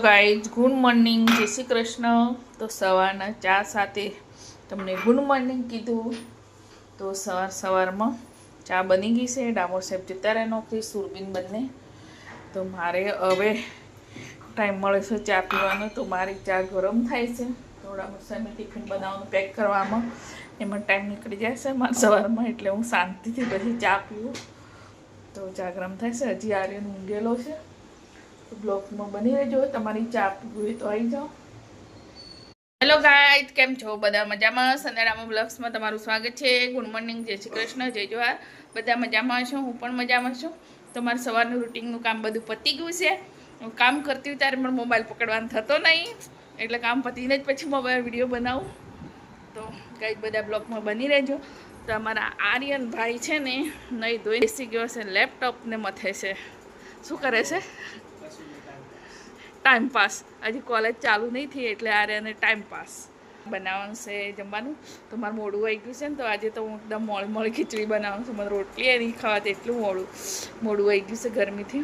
Guys good morning, જય શ્રી કૃષ્ણ। તો સવારના ચા સાથે તમને ગુડ મોર્નિંગ કીધું તો સવારમાં ચા બની ગઈ છે। ડામોર સાહેબ જતા રહ્યા નોકરી, સુરબીન બંને। તો મારે હવે ટાઈમ મળે છે ચા પીવાનો, તો મારી ચા ગરમ થાય છે। તો ડામોર સાહેબને ટિફિન બનાવવાનું, પેક કરવામાં એમાં ટાઈમ નીકળી જાય છે મારા સવારમાં, એટલે હું શાંતિથી પછી ચા પીવું। તો ચા ગરમ થાય છે, હજી આર્યન ઊંઘેલો છે। બ્લોગમાં બની રહેજો, તમારી ચા પીવી તો આવી જાઓ। હેલો ગાઈઝ, કેમ છો? બધા મજામાં? સંદેડામાં બ્લોગ્સમાં તમારું સ્વાગત છે। ગુડ મોર્નિંગ, જય શ્રી કૃષ્ણ, જય જોહાર। બધા મજામાં છો? હું પણ મજામાં છું। તમારું સવારનું રૂટિનનું કામ બધું પતી ગયું છે। હું કામ કરતી હોય ત્યારે પણ મોબાઈલ પકડવાનો થતો નહીં, એટલે કામ પતીને જ પછી મોબાઈલ વિડીયો બનાવું। તો ગાઈઝ બધા બ્લોગમાં બની રહેજો। તો અમારા આર્યન ભાઈ છે ને, નહીં ધોઈ બેસી ગયો છે, લેપટોપને મથે છે। શું કરે છે? Time pass. હજી કોલેજ ચાલુ નહીં થઈ એટલે આર્યને ટાઈમ પાસ બનાવવાનું છે જમવાનું। તો મારું મોડું આવી ગયું છે ને, તો આજે તો હું એકદમ મોળી ખીચડી બનાવવાનું છું। મને રોટલી એ નહીં ખાવાતી, એટલું મોડું આવી ગયું છે ગરમીથી,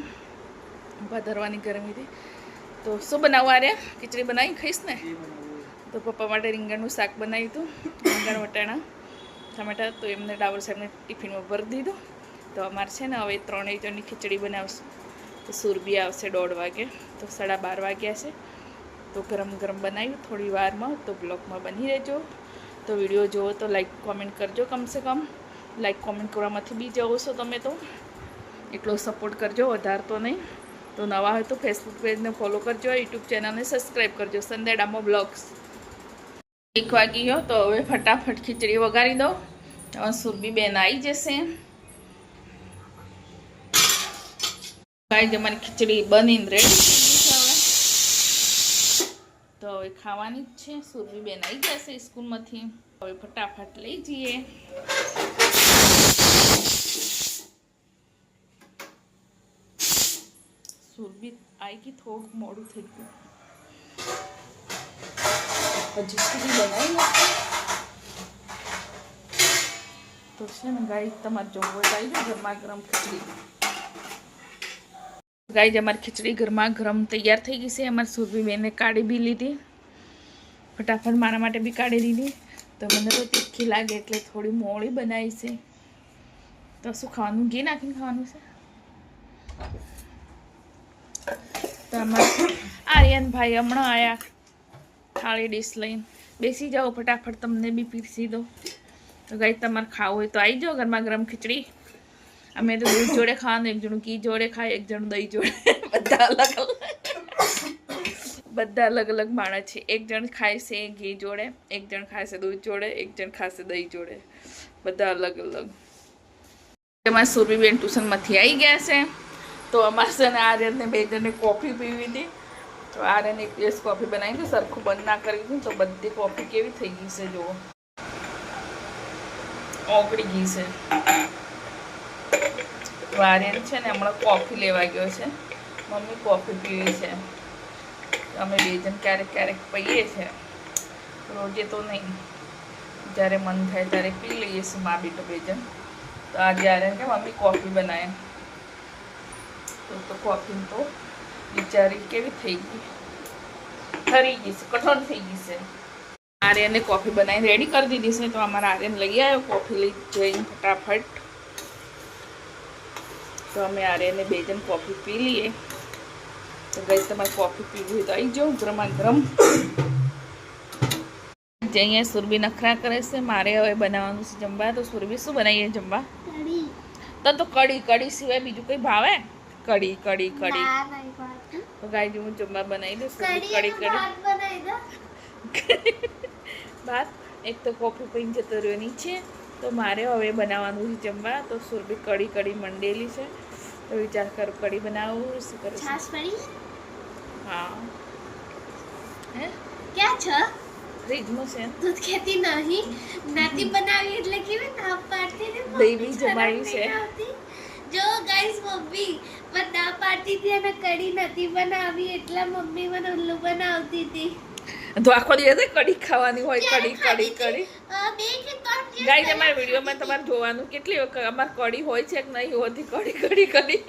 ભાદરવાની ગરમીથી। તો શું બનાવું આર્ય? ખીચડી બનાવી ખાઈશ ને? તો પપ્પા માટે રીંગણનું શાક બનાવ્યું હતું, રીંગણ વટાણા ટમેટા, તો એમને ડાબર સાહેબને ટિફિનમાં ભરી દીધું। તો અમારે છે ને હવે 3 જણની ખીચડી બનાવશું। તો સુરબી આવશે 1:30 વાગે, તો 12:30 વાગ્યા છે। તો ગરમ ગરમ બનાવ્યું થોડી વારમાં, તો બ્લોગમાં બની રહેજો। તો વિડીયો જુઓ તો લાઈક કોમેન્ટ કરજો, કમસે કમ લાઈક કોમેન્ટ કરવામાંથી બી જાઓ છો તમે, તો એટલો સપોર્ટ કરજો, વધારે તો નહીં। તો નવા હોય તો ફેસબુક પેજને ફોલો કરજો, યુટ્યુબ ચેનલને સબસ્ક્રાઈબ કરજો, સંદેડામાં બ્લોગ્સ। 1 વાગી ગયો, તો હવે ફટાફટ ખીચડી વઘારી દો। હવે સુરબી બેન આવી જશે। ગાઈઝ અમારી ખીચડી બનીને રેડી થઈ ગઈ છે હવે, તો હવે ખાવાની જ છે। સુરભી બેન આવી જશે સ્કૂલમાંથી, હવે ફટાફટ લઈ જઈએ। સુરભી આવી ગઈ, થોડુંક મોડું થઈ ગયું, હજી સુધી બનાવી નથી। તો છે ને ગાઈઝ, તમારે જમવું આવી જાય ગરમા ગરમ ખીચડી। ગાઈઝ અમારી ખીચડી ગરમા ગરમ તૈયાર થઈ ગઈ છે। અમારી સુરભી બેને કાઢી બી લીધી, ફટાફટ મારા માટે બી કાઢી દીધી। તો મને તો તીખી લાગે એટલે થોડી મોળી બનાવી છે। તો શું ખાવાનું? ઘી નાખીને ખાવાનું છે। તો અમારા આર્યન ભાઈ હમણાં આવ્યા થાળી ડીશ લઈને, બેસી જાઓ ફટાફટ, તમને બી પીરસી દો। તો ગાઈઝ તમારે ખાવું હોય તો આવી જાઓ, ગરમા ગરમ ખીચડી। અમે તો દૂધ જોડે ખાવાનું, એક જણું ઘી જોડે ખાય, એક જણું દહીં જોડે, બધા અલગ અલગ માણસ છે। એક જણ ખાય છે ઘી જોડે, એક જણ ખાય છે દૂધ જોડે, એક જણ ખાશે દહીં જોડે, બધા અલગ અલગ। અમારા સુરભીબેન ટ્યુશનમાંથી આવી ગયા છે। તો અમારે છે ને આર્યનને 2 જણને કોફી પીવી હતી। તો આર્યને 1 દિવસ કોફી બનાવી હતી, સરખું બંધ ના કરી દીધું, તો બધી કોફી કેવી થઈ ગઈ છે જુઓ, ઓગળી ગઈ છે। આર્યન છે ને હમણાં કોફી લેવા ગયો છે, મમ્મી કોફી પીવી છે। અમે 2 જણ ક્યારેક ક્યારેક પીએ છીએ, રોજે તો નહીં, જ્યારે મન થાય ત્યારે પી લઈએ છીએ મા બેટો 2 જણ। તો આજે આર્યન કે મમ્મી કોફી બનાવે, તો કોફી તો બિચારી કેવી થઈ ગઈ, ઠરી ગઈ છે, કઠણ થઈ ગઈ છે। આર્યને કોફી બનાવીને રેડી કરી દીધી છે। તો અમારા આર્યન લઈ આવ્યો કોફી લઈ જઈને ફટાફટ। તો અમે આર્યને 2 જણ કોફી પી લઈએ। તો ગાઈઝ તમારે કોફી પીવી હોય તો આવી જાઓ, ગરમા ગરમ। જે અહીંયા સુરભી નખરા કરે છે, મારે હવે બનાવવાનું છે જમવા। તો સુરભી શું બનાવીએ જમવા? તો કઢી સિવાય બીજું કંઈ ભાવે? કઢી। તો ગાઈઝ હું જમવા બનાવી દઉં, કઢી ભાત। એક તો કોફી પીને જતો રહ્યો નીચે, તો મારે હવે બનાવવાનું છે જમવા। તો સુરભી કઢી મંડેલી છે, તો વિચાર કરું કઢી બનાવું। શું કરું? છાશ પડી? હા, હે ક્યાં છે? ફ્રીજમાં છે। દૂધ ખેતી નહીં બનાવી એટલે કેવી ના પાડતી ને, દહીં બી જમાયું છે। જો ગાઈસ મમ્મી મને ના પાડતી હતી અને કઢી નથી બનાવી, એટલે મમ્મી મને ઉલ્લુ બનાવતી હતી। તો આખો દિવસ કઢી ખાવાની હોય, કઢી। ગાઈસ અમારા વિડીયોમાં તમારે જોવાનું કેટલી વખત અમારે કઢી હોય છે કે નહીં હોતી, કઢી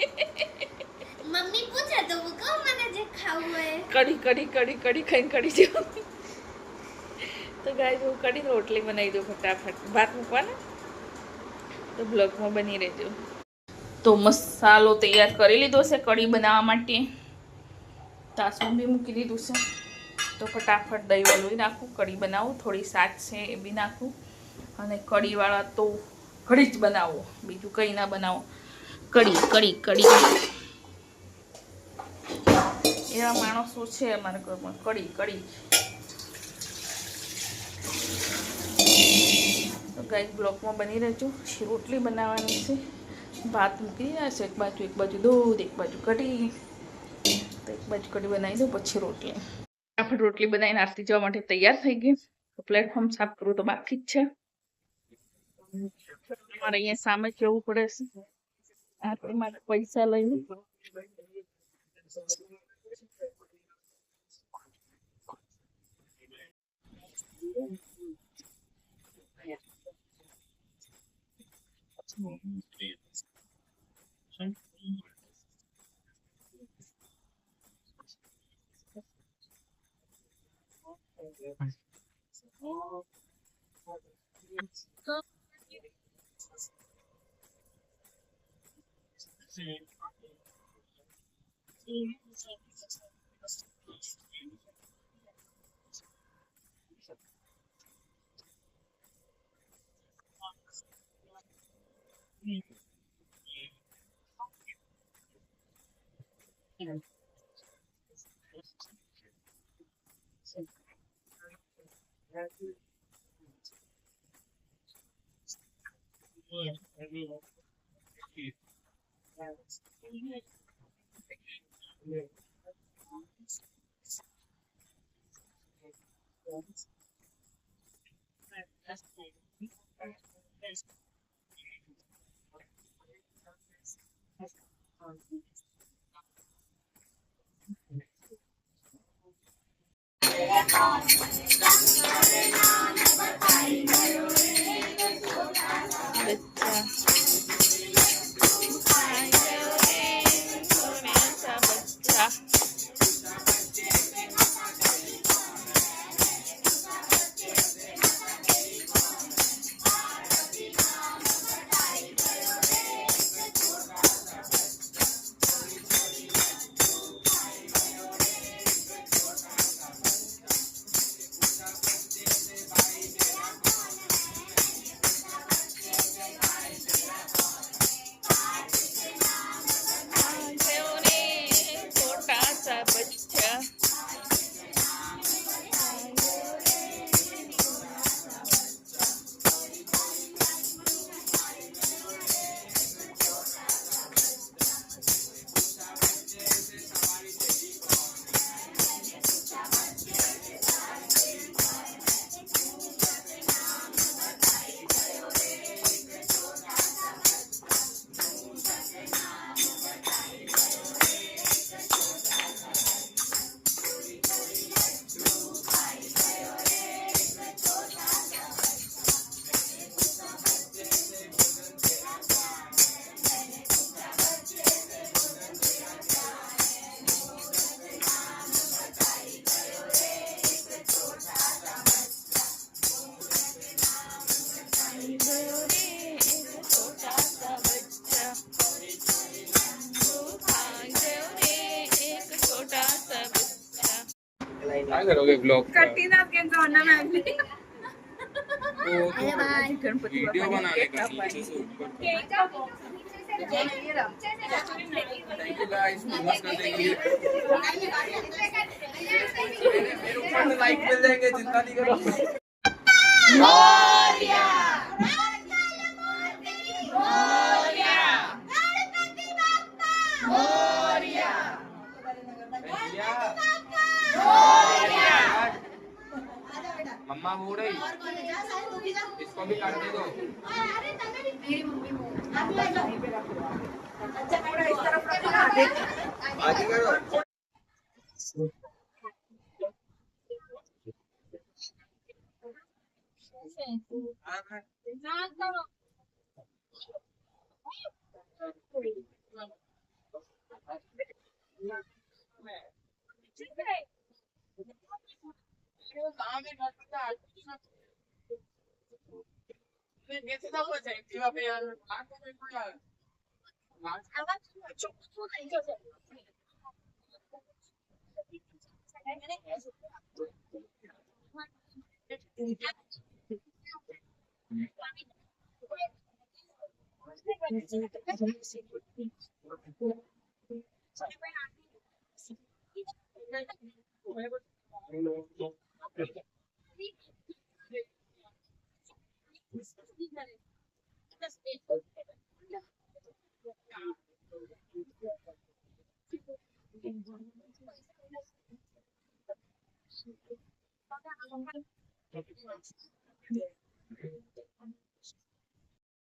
મમ્મી પૂછે તો હું કહું મને જે ખાવું હોય. કઢી કઢી કઢી કઢી ખાઈને કઢી જેવું. તો ગાય હું કઢી રોટલી બનાવી દઉં ફટાફટ. ભાત મૂકવાના તો બ્લોગમાં બની રહેજો. તો મસાલો તૈયાર કરી લીધો છે કઢી બનાવવા માટે. તાસું બી મૂકી દીધું છે. તો ફટાફટ દહીં વલોવી નાખું. કઢી બનાવું. થોડી શાક છે એ બી નાખું. અને કઢીવાળા તો કઢી જ બનાવો, બીજું કંઈ ના બનાવો. કઢી કઢી કઢી એવા માણસો છે અમારા ઘરમાં. કઢી કઢી. તો ગાઈસ બ્લોકમાં બની રહેજો. રોટલી બનાવવાની છે. ભાત મૂકી દીધા છે એક બાજુ દૂધ, એક બાજુ કઢી. તો એક બાજુ કઢી બનાવી દઉં, પછી રોટલી. આપણે રોટલી બનાવીને આરતી જવા માટે તૈયાર થઈ ગઈ. તો પ્લેટફોર્મ સાફ કરવું તો બાકી જ છે. અમારે અહીંયા સામે જવું પડે છે આરતી માટે પૈસા લઈને. क्या करोगे ब्लॉग का? गणपति वीडियो बाबा बनाने का ने नीचे से ऊपर थैंक यू गाइस नमस्कार करने के लिए मेरे ऊपर लाइक मिल जाएंगे जितना नहीं करो मम्मा बोल रही इसको भी काट दे दो आगे करो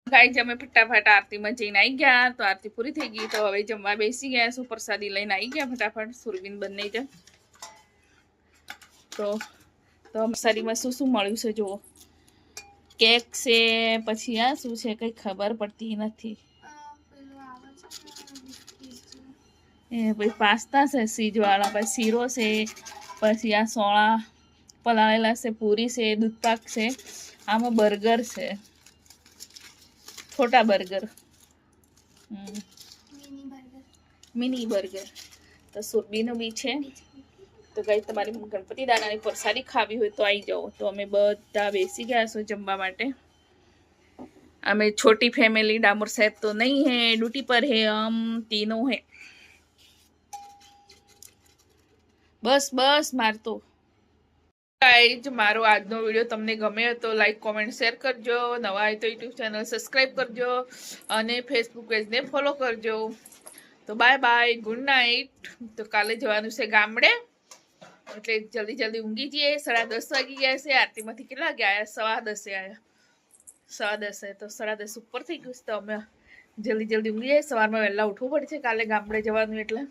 ગાઈઝ અમે ફટાફટ આરતીમાં જઈને આવી ગયા, તો આરતી પૂરી થઈ ગઈ, તો હવે જમવા બેસી ગયા શું, પ્રસાદી લઈને આવી ગયા ફટાફટ, સુરબીન બંને જ. તો પ્રસાદીમાં શું શું મળ્યું છે જુઓ, કેક છે, પછી આ શું છે કઈ ખબર પડતી નથી, એ પછી પાસ્તા છે સીજવાળા, પછી શીરો છે, પછી આ સોળા પલાળેલા છે, પૂરી છે, દૂધપાક છે, આમાં બર્ગર છે, छोटा बर्गर, मिनी बर्गर, तो सुरबीનું બી છે. તો ગાઈસ તમારી ગણપતિ દાદાની પ્રસાદી ખાવી હોય તો આવી જાઓ. તો અમે બધા બેસી ગયા છો જમવા માટે. हमें छोटी फैमिली, डामोर साहब तो नहीं है, ड्यूटी पर है, हम तीनों हैं. बस बस मार तो गाइस, मारो આજનો વિડિયો તમને ગમે તો લાઈક કોમેન્ટ શેર કરજો, નવા હોય તો યુટ્યુબ ચેનલ સબસ્ક્રાઇબ કરજો અને ફેસબુક પેજને ફોલો કરજો. તો બાય બાય, ગુડ નાઇટ. તો કાલે જવાનું છે ગામડે, એટલે જલ્દી જલ્દી ઊંઘી જઈએ. 10:30 વાગી ગયા છે. આરતીમાંથી કેટલા વાગે આવ્યા? 10:15 આવ્યા. 10:15 તો 10:30 ઉપર થઈ ગયું. તો અમે જલ્દી જલ્દી ઊંઘી જઈએ. સવારમાં વહેલા ઉઠવું પડશે કાલે ગામડે જવાનું એટલે.